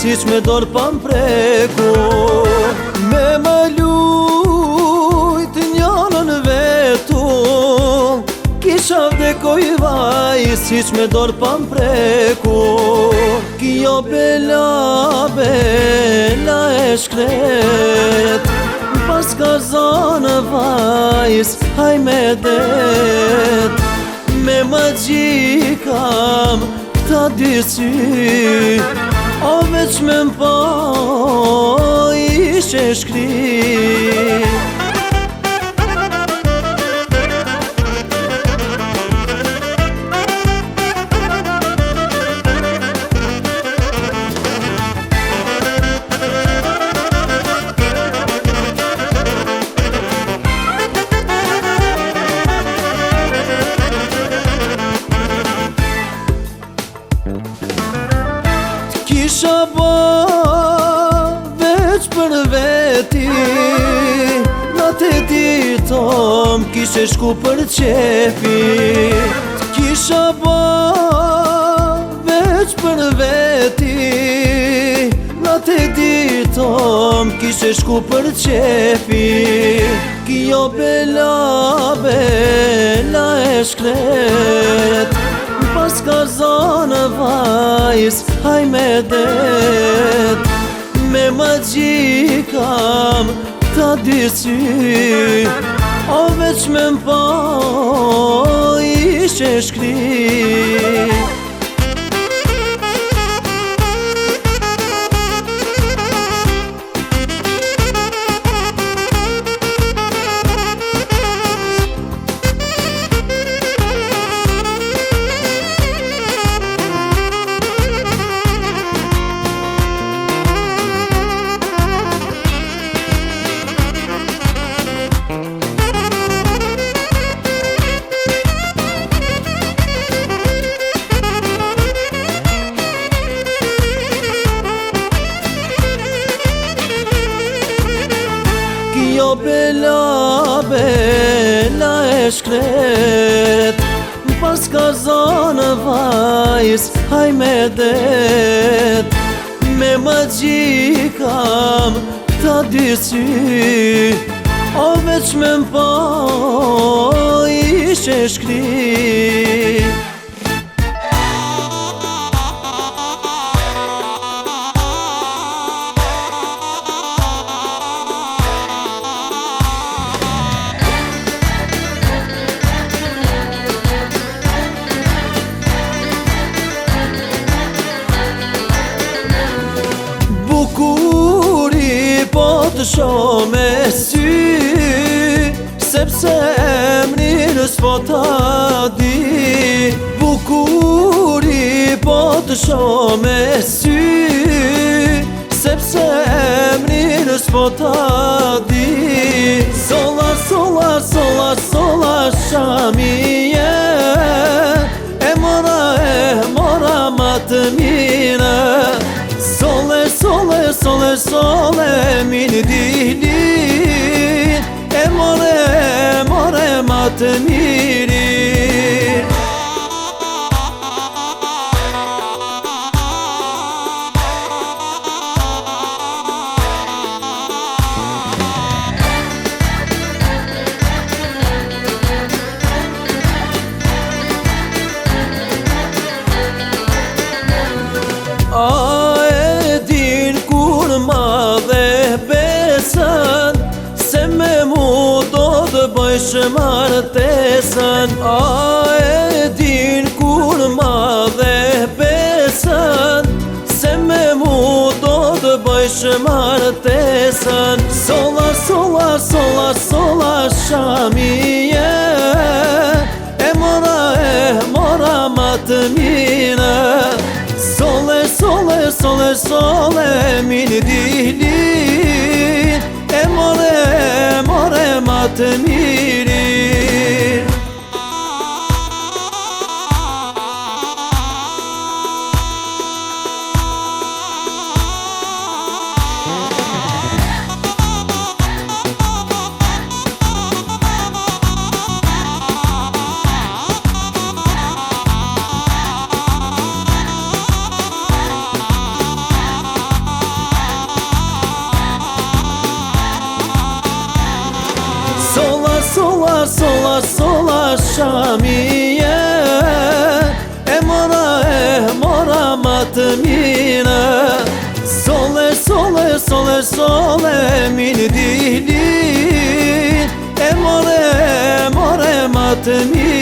si që me dorë pa mpreku. Me më lujt njënën vetu, kisha vdekoj vaj, si që me dorë pa mpreku. Kjo bela, bela e shkret, pas ka zonë vajs, haj me det. Me më gjikam ta dy sy, o veç me mpa ishe shkri. Kisha ba veç për veti, na të ditom kishe shku për qefi. Kisha ba veç për veti, na të ditom kishe shku për qefi. Kjo bela, bela e shkret, pas ka zonë vajs, haj me det. Me më gjikam ta dy sy, o veç me mpa ishe shkri. Kjo bela, bela e shkret, pas ka zonë vajs, haj me det. Me më gjikam ta dy sy, o veç me mpa ishe shkri. Bukuri po të shoh me sy, sepse emrin s'po ta di. Bukuri po të shoh me sy, sepse emrin s'po ta di. Sola, sola, sola, sola shamije, e mora ma të mire. Sole, sole, sole, sole, min dilin, e more ma të mirin. Se me mu do të bëjsh martesën, a e din kur ma dhe besën. Se me mu do të bëjsh martesën. Sola, sola, sola, sola shamije, e mora ma të mire. Sole, sole, sole, sole, min dilin, e more ma të mirin. shkolle min dihlin E more ma të mirë